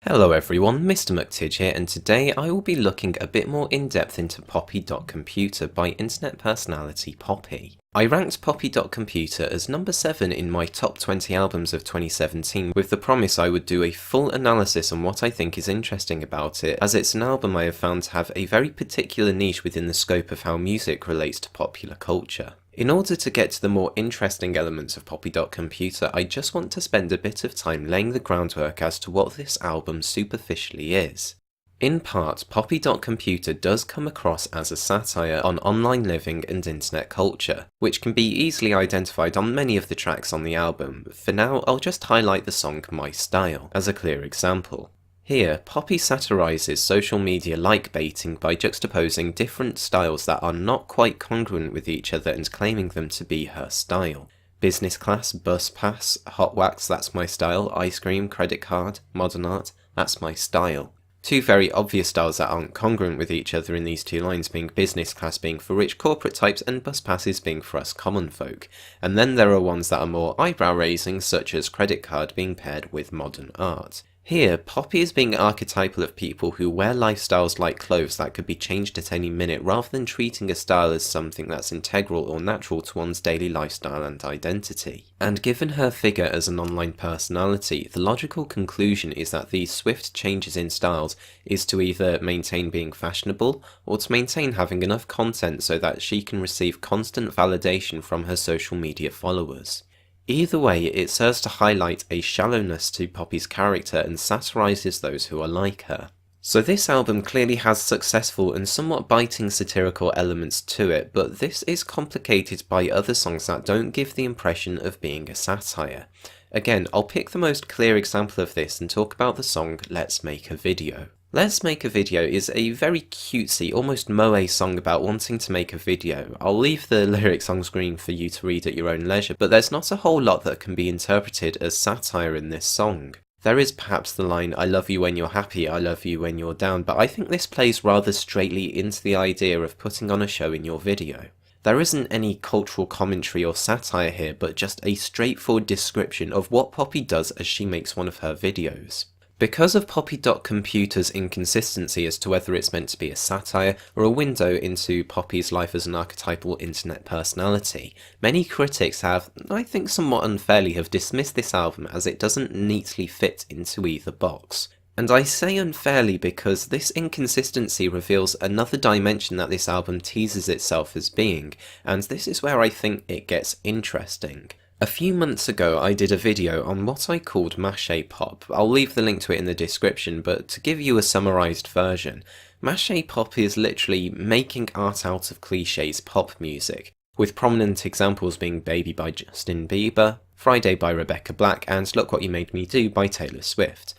Hello everyone, Mr. McTidge here, and today I will be looking a bit more in depth into Poppy.Computer by internet personality Poppy. I ranked Poppy.Computer as number 7 in my top 20 albums of 2017 with the promise I would do a full analysis on what I think is interesting about it, as it's an album I have found to have a very particular niche within the scope of how music relates to popular culture. In order to get to the more interesting elements of Poppy.Computer, I just want to spend a bit of time laying the groundwork as to what this album superficially is. In part, Poppy.Computer does come across as a satire on online living and internet culture, which can be easily identified on many of the tracks on the album. For now, I'll just highlight the song My Style as a clear example. Here, Poppy satirises social media like-baiting by juxtaposing different styles that are not quite congruent with each other and claiming them to be her style. Business class, bus pass, hot wax, that's my style, ice cream, credit card, modern art, that's my style. Two very obvious styles that aren't congruent with each other in these two lines being business class being for rich corporate types and bus passes being for us common folk. And then there are ones that are more eyebrow raising, such as credit card being paired with modern art. Here, Poppy is being archetypal of people who wear lifestyles like clothes that could be changed at any minute rather than treating a style as something that's integral or natural to one's daily lifestyle and identity. And given her figure as an online personality, the logical conclusion is that these swift changes in styles is to either maintain being fashionable or to maintain having enough content so that she can receive constant validation from her social media followers. Either way, it serves to highlight a shallowness to Poppy's character and satirises those who are like her. So this album clearly has successful and somewhat biting satirical elements to it, but this is complicated by other songs that don't give the impression of being a satire. Again, I'll pick the most clear example of this and talk about the song Let's Make a Video. Let's Make a Video is a very cutesy, almost moe song about wanting to make a video. I'll leave the lyrics on screen for you to read at your own leisure, but there's not a whole lot that can be interpreted as satire in this song. There is perhaps the line, I love you when you're happy, I love you when you're down, but I think this plays rather straightly into the idea of putting on a show in your video. There isn't any cultural commentary or satire here, but just a straightforward description of what Poppy does as she makes one of her videos. Because of Poppy.Computer's inconsistency as to whether it's meant to be a satire or a window into Poppy's life as an archetypal internet personality, many critics have, I think somewhat unfairly, have dismissed this album as it doesn't neatly fit into either box. And I say unfairly because this inconsistency reveals another dimension that this album teases itself as being, and this is where I think it gets interesting. A few months ago I did a video on what I called Maché pop. I'll leave the link to it in the description, but to give you a summarised version, Maché pop is literally making art out of clichés pop music, with prominent examples being Baby by Justin Bieber, Friday by Rebecca Black, and Look What You Made Me Do by Taylor Swift.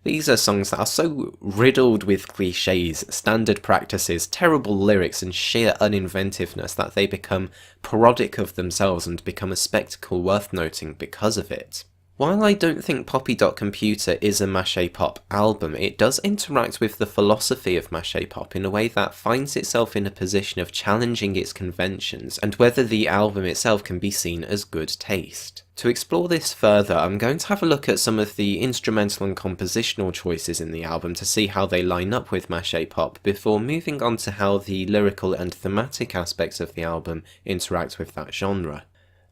These are songs that are so riddled with clichés, standard practices, terrible lyrics and sheer uninventiveness that they become parodic of themselves and become a spectacle worth noting because of it. While I don't think Poppy.Computer is a Maché pop album, it does interact with the philosophy of Maché pop in a way that finds itself in a position of challenging its conventions and whether the album itself can be seen as good taste. To explore this further, I'm going to have a look at some of the instrumental and compositional choices in the album to see how they line up with Maché pop before moving on to how the lyrical and thematic aspects of the album interact with that genre.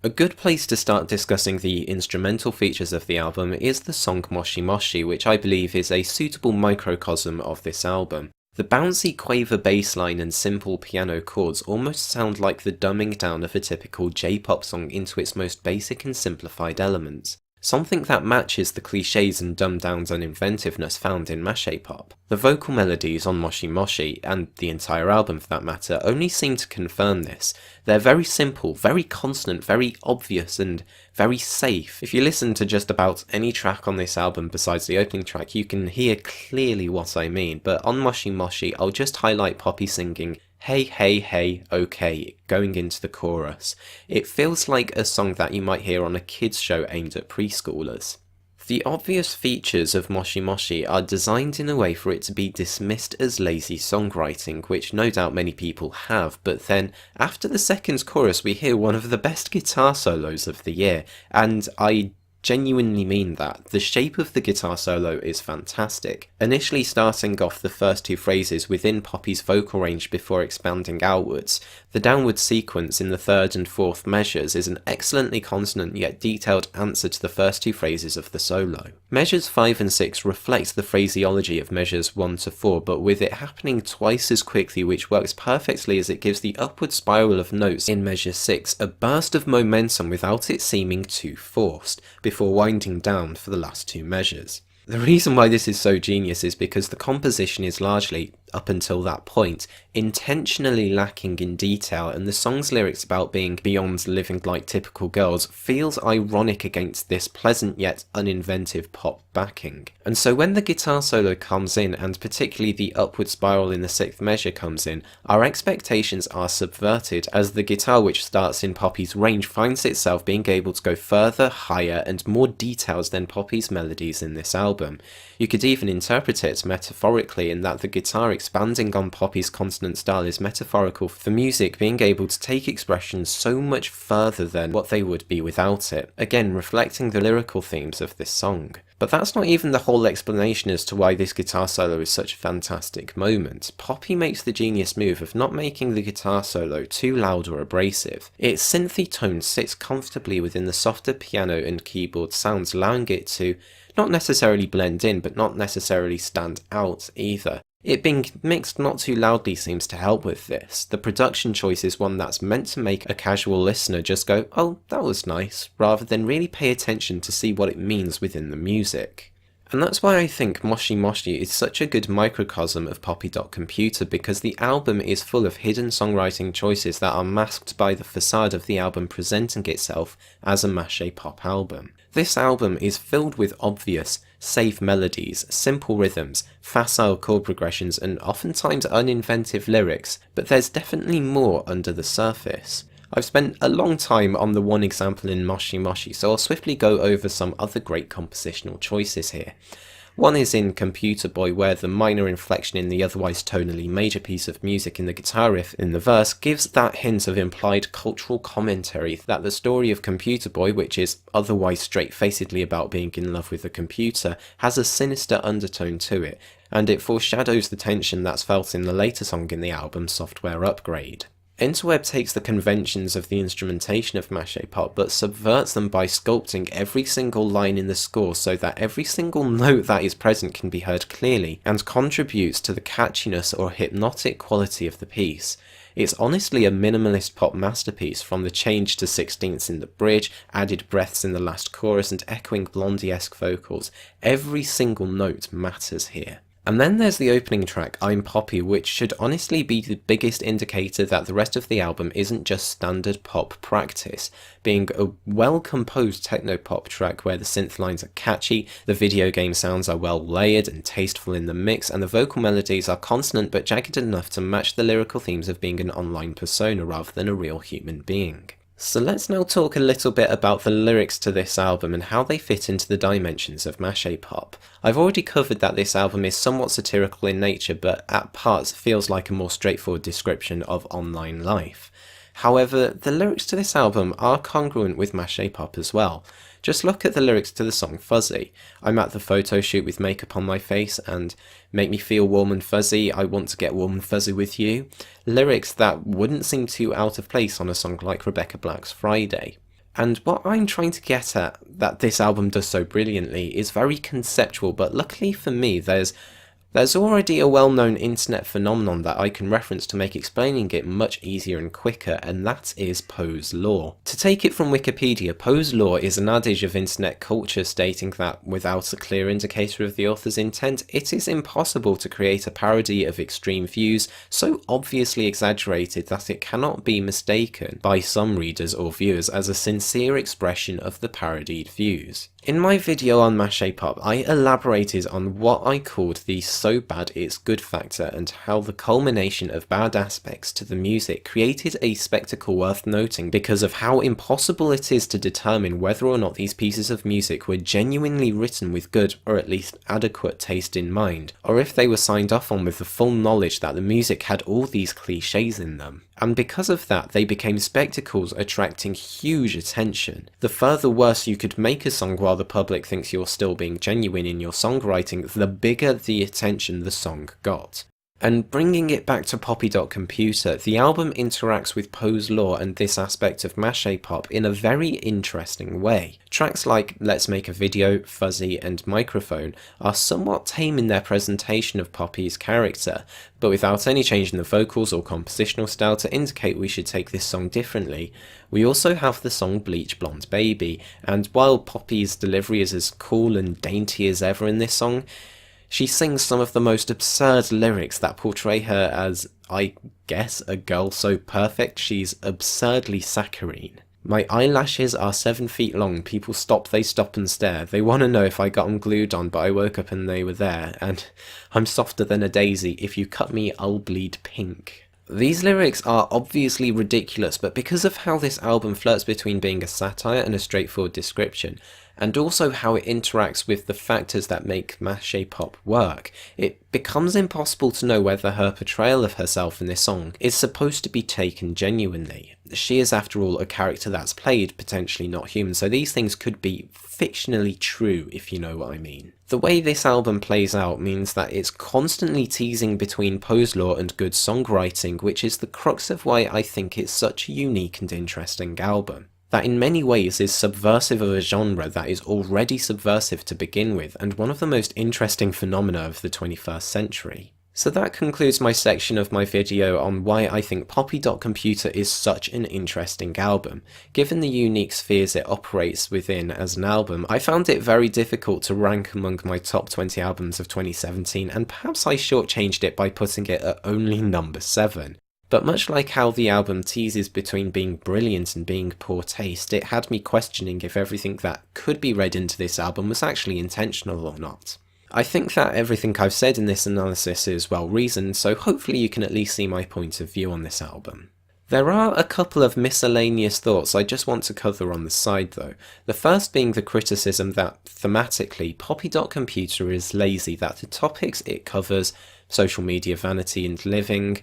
A good place to start discussing the instrumental features of the album is the song Moshi Moshi, which I believe is a suitable microcosm of this album. The bouncy quaver bass line and simple piano chords almost sound like the dumbing down of a typical J-pop song into its most basic and simplified elements. Something that matches the clichés and dumbed-down uninventiveness found in Maché pop. The vocal melodies on Moshi Moshi, and the entire album for that matter, only seem to confirm this. They're very simple, very consonant, very obvious, and very safe. If you listen to just about any track on this album besides the opening track, you can hear clearly what I mean, but on Moshi Moshi, I'll just highlight Poppy singing Hey Hey Hey Okay going into the chorus. It feels like a song that you might hear on a kids show aimed at preschoolers. The obvious features of Moshi Moshi are designed in a way for it to be dismissed as lazy songwriting, which no doubt many people have, but then after the second chorus we hear one of the best guitar solos of the year, and I genuinely mean that. The shape of the guitar solo is fantastic. Initially starting off the first two phrases within Poppy's vocal range before expanding outwards, the downward sequence in the third and fourth measures is an excellently consonant yet detailed answer to the first two phrases of the solo. Measures 5 and 6 reflect the phraseology of measures 1 to 4, but with it happening twice as quickly, which works perfectly as it gives the upward spiral of notes in measure 6 a burst of momentum without it seeming too forced, before winding down for the last two measures. The reason why this is so genius is because the composition is largely, up until that point, intentionally lacking in detail, and the song's lyrics about being beyond living like typical girls feels ironic against this pleasant yet uninventive pop backing. And so when the guitar solo comes in, and particularly the upward spiral in the sixth measure comes in, our expectations are subverted as the guitar, which starts in Poppy's range, finds itself being able to go further, higher, and more detailed than Poppy's melodies in this album. You could even interpret it metaphorically in that the guitar expanding on Poppy's consonant style is metaphorical for music being able to take expressions so much further than what they would be without it, again reflecting the lyrical themes of this song. But that's not even the whole explanation as to why this guitar solo is such a fantastic moment. Poppy makes the genius move of not making the guitar solo too loud or abrasive. Its synthy tone sits comfortably within the softer piano and keyboard sounds, allowing it to not necessarily blend in, but not necessarily stand out either. It being mixed not too loudly seems to help with this. The production choice is one that's meant to make a casual listener just go, "Oh, that was nice," rather than really pay attention to see what it means within the music. And that's why I think Moshi Moshi is such a good microcosm of Poppy.Computer, because the album is full of hidden songwriting choices that are masked by the facade of the album presenting itself as a Maché pop album. This album is filled with obvious, safe melodies, simple rhythms, facile chord progressions, and oftentimes uninventive lyrics, but there's definitely more under the surface. I've spent a long time on the one example in Moshi Moshi, so I'll swiftly go over some other great compositional choices here. One is in Computer Boy, where the minor inflection in the otherwise tonally major piece of music in the guitar riff in the verse gives that hint of implied cultural commentary that the story of Computer Boy, which is otherwise straight-facedly about being in love with a computer, has a sinister undertone to it, and it foreshadows the tension that's felt in the later song in the album, Software Upgrade. Interweb takes the conventions of the instrumentation of Maché pop, but subverts them by sculpting every single line in the score so that every single note that is present can be heard clearly, and contributes to the catchiness or hypnotic quality of the piece. It's honestly a minimalist pop masterpiece, from the change to sixteenths in the bridge, added breaths in the last chorus, and echoing Blondie-esque vocals. Every single note matters here. And then there's the opening track, I'm Poppy, which should honestly be the biggest indicator that the rest of the album isn't just standard pop practice, being a well-composed techno-pop track where the synth lines are catchy, the video game sounds are well layered and tasteful in the mix, and the vocal melodies are consonant but jagged enough to match the lyrical themes of being an online persona rather than a real human being. So let's now talk a little bit about the lyrics to this album and how they fit into the dimensions of Maché pop. I've already covered that this album is somewhat satirical in nature, but at parts feels like a more straightforward description of online life. However, the lyrics to this album are congruent with Maché pop as well. Just look at the lyrics to the song Fuzzy. I'm at the photo shoot with makeup on my face and make me feel warm and fuzzy, I want to get warm and fuzzy with you. Lyrics that wouldn't seem too out of place on a song like Rebecca Black's Friday. And what I'm trying to get at, that this album does so brilliantly, is very conceptual, but luckily for me there's already a well-known internet phenomenon that I can reference to make explaining it much easier and quicker, and that is Poe's Law. To take it from Wikipedia, Poe's Law is an adage of internet culture stating that without a clear indicator of the author's intent, it is impossible to create a parody of extreme views so obviously exaggerated that it cannot be mistaken by some readers or viewers as a sincere expression of the parodied views. In my video on Maché pop, I elaborated on what I called the so bad it's good factor, and how the culmination of bad aspects to the music created a spectacle worth noting because of how impossible it is to determine whether or not these pieces of music were genuinely written with good, or at least adequate taste in mind, or if they were signed off on with the full knowledge that the music had all these cliches in them. And because of that, they became spectacles attracting huge attention. The further worse you could make a song while the public thinks you're still being genuine in your songwriting, the bigger the attention the song got. And bringing it back to Poppy.Computer, the album interacts with Poe's Law and this aspect of Maché pop in a very interesting way. Tracks like Let's Make a Video, Fuzzy and Microphone are somewhat tame in their presentation of Poppy's character, but without any change in the vocals or compositional style to indicate we should take this song differently. We also have the song Bleach Blonde Baby, and while Poppy's delivery is as cool and dainty as ever in this song, she sings some of the most absurd lyrics that portray her as, I guess, a girl so perfect she's absurdly saccharine. My eyelashes are 7 feet long, people stop, they stop and stare. They want to know if I got them glued on, but I woke up and they were there. And I'm softer than a daisy, if you cut me I'll bleed pink. These lyrics are obviously ridiculous, but because of how this album flirts between being a satire and a straightforward description, and also how it interacts with the factors that make Maché pop work, it becomes impossible to know whether her portrayal of herself in this song is supposed to be taken genuinely. She is, after all, a character that's played, potentially not human, so these things could be fictionally true, if you know what I mean. The way this album plays out means that it's constantly teasing between Poe's Law and good songwriting, which is the crux of why I think it's such a unique and interesting album. That in many ways is subversive of a genre that is already subversive to begin with, and one of the most interesting phenomena of the 21st century. So that concludes my section of my video on why I think Poppy.Computer is such an interesting album. Given the unique spheres it operates within as an album, I found it very difficult to rank among my top 20 albums of 2017, and perhaps I shortchanged it by putting it at only number 7. But much like how the album teases between being brilliant and being poor taste, it had me questioning if everything that could be read into this album was actually intentional or not. I think that everything I've said in this analysis is well reasoned, so hopefully you can at least see my point of view on this album. There are a couple of miscellaneous thoughts I just want to cover on the side though. The first being the criticism that, thematically, Poppy.Computer is lazy, that the topics it covers, social media vanity and living,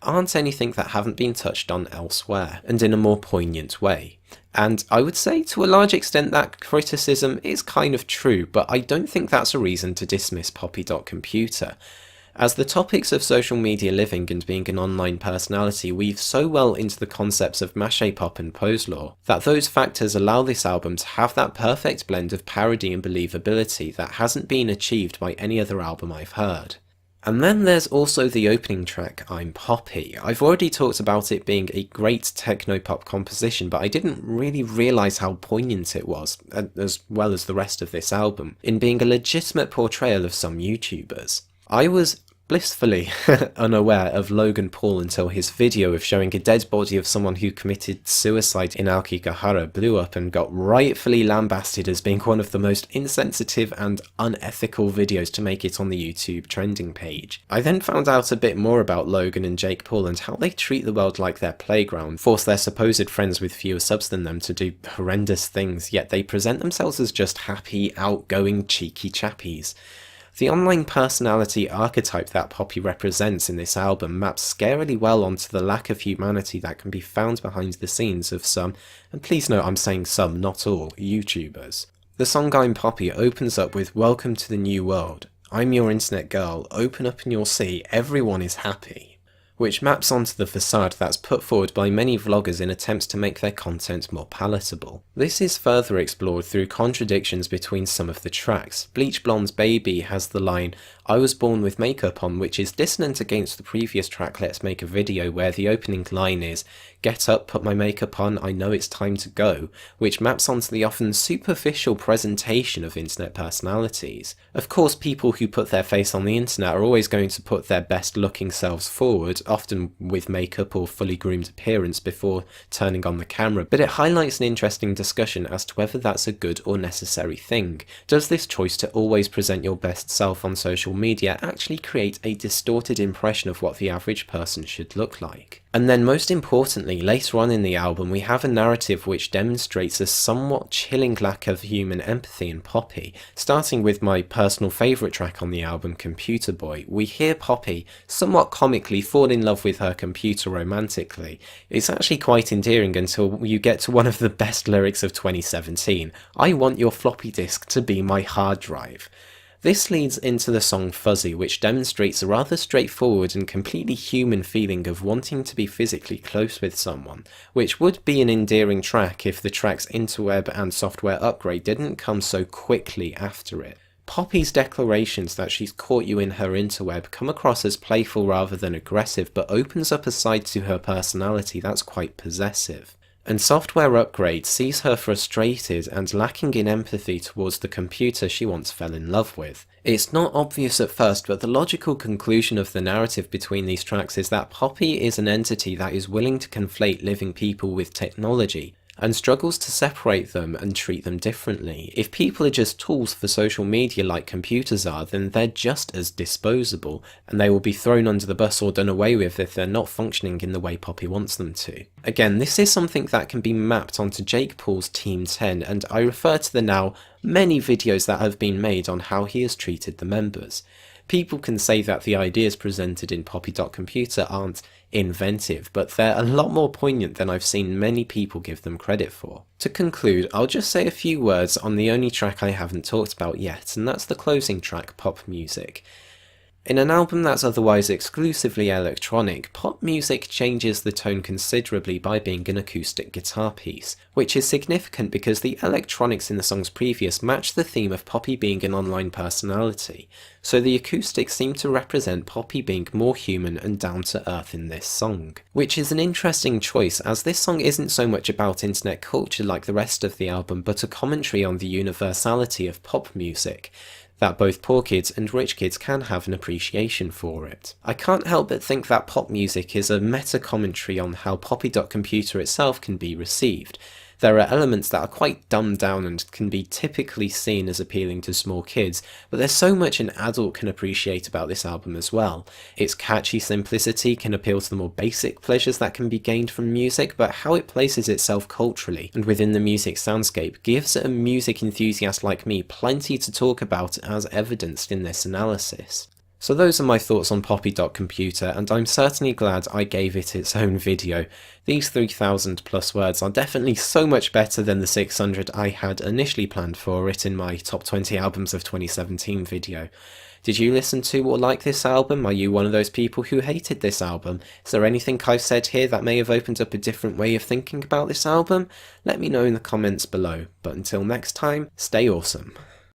aren't anything that haven't been touched on elsewhere, and in a more poignant way. And I would say to a large extent that criticism is kind of true, but I don't think that's a reason to dismiss Poppy.Computer, as the topics of social media living and being an online personality weave so well into the concepts of Maché pop and Poe's Law, that those factors allow this album to have that perfect blend of parody and believability that hasn't been achieved by any other album I've heard. And then there's also the opening track, I'm Poppy. I've already talked about it being a great techno-pop composition, but I didn't really realise how poignant it was, as well as the rest of this album, in being a legitimate portrayal of some YouTubers. I was blissfully unaware of Logan Paul until his video of showing a dead body of someone who committed suicide in Aokigahara blew up and got rightfully lambasted as being one of the most insensitive and unethical videos to make it on the YouTube trending page. I then found out a bit more about Logan and Jake Paul and how they treat the world like their playground, force their supposed friends with fewer subs than them to do horrendous things, yet they present themselves as just happy, outgoing, cheeky chappies. The online personality archetype that Poppy represents in this album maps scarily well onto the lack of humanity that can be found behind the scenes of some, and please note I'm saying some, not all, YouTubers. The song I'm Poppy opens up with Welcome to the New World. I'm your internet girl, open up and you'll see everyone is happy. Which maps onto the facade that's put forward by many vloggers in attempts to make their content more palatable. This is further explored through contradictions between some of the tracks. Bleach Blonde's Baby has the line, I was born with makeup on, which is dissonant against the previous track Let's Make a Video, where the opening line is, get up, put my makeup on, I know it's time to go, which maps onto the often superficial presentation of internet personalities. Of course, people who put their face on the internet are always going to put their best looking selves forward, often with makeup or fully groomed appearance before turning on the camera, but it highlights an interesting discussion as to whether that's a good or necessary thing. Does this choice to always present your best self on social media actually create a distorted impression of what the average person should look like. And then most importantly, later on in the album we have a narrative which demonstrates a somewhat chilling lack of human empathy in Poppy. Starting with my personal favourite track on the album, Computer Boy, we hear Poppy somewhat comically fall in love with her computer romantically. It's actually quite endearing until you get to one of the best lyrics of 2017, "I want your floppy disk to be my hard drive." This leads into the song Fuzzy, which demonstrates a rather straightforward and completely human feeling of wanting to be physically close with someone, which would be an endearing track if the tracks Interweb and Software Upgrade didn't come so quickly after it. Poppy's declarations that she's caught you in her interweb come across as playful rather than aggressive, but opens up a side to her personality that's quite possessive. And Software Upgrade sees her frustrated and lacking in empathy towards the computer she once fell in love with. It's not obvious at first, but the logical conclusion of the narrative between these tracks is that Poppy is an entity that is willing to conflate living people with technology, and struggles to separate them and treat them differently. If people are just tools for social media like computers are, then they're just as disposable, and they will be thrown under the bus or done away with if they're not functioning in the way Poppy wants them to. Again, this is something that can be mapped onto Jake Paul's Team 10, and I refer to the now many videos that have been made on how he has treated the members. People can say that the ideas presented in Poppy.Computer aren't inventive, but they're a lot more poignant than I've seen many people give them credit for. To conclude, I'll just say a few words on the only track I haven't talked about yet, and that's the closing track, Pop Music. In an album that's otherwise exclusively electronic, pop music changes the tone considerably by being an acoustic guitar piece, which is significant because the electronics in the songs previous match the theme of Poppy being an online personality, so the acoustics seem to represent Poppy being more human and down to earth in this song. Which is an interesting choice, as this song isn't so much about internet culture like the rest of the album, but a commentary on the universality of pop music, that both poor kids and rich kids can have an appreciation for it. I can't help but think that pop music is a meta-commentary on how Poppy.Computer itself can be received. There are elements that are quite dumbed down and can be typically seen as appealing to small kids, but there's so much an adult can appreciate about this album as well. Its catchy simplicity can appeal to the more basic pleasures that can be gained from music, but how it places itself culturally and within the music soundscape gives a music enthusiast like me plenty to talk about, as evidenced in this analysis. So those are my thoughts on Poppy.Computer, and I'm certainly glad I gave it its own video. These 3,000 plus words are definitely so much better than the 600 I had initially planned for it in my top 20 albums of 2017 video. Did you listen to or like this album? Are you one of those people who hated this album? Is there anything I've said here that may have opened up a different way of thinking about this album? Let me know in the comments below, but until next time, stay awesome.